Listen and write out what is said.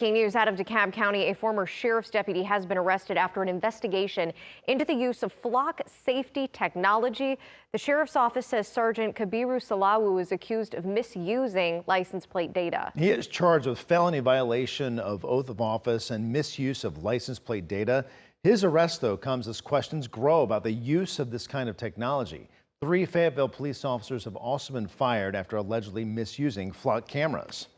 Breaking news out of DeKalb County, a former sheriff's deputy has been arrested after an investigation into the use of flock safety technology. The sheriff's office says Sergeant Kabiru Salawu is accused of misusing license plate data. He is charged with felony violation of oath of office and misuse of license plate data. His arrest, though, comes as questions grow about the use of this kind of technology. 3 Fayetteville police officers have also been fired after allegedly misusing flock cameras.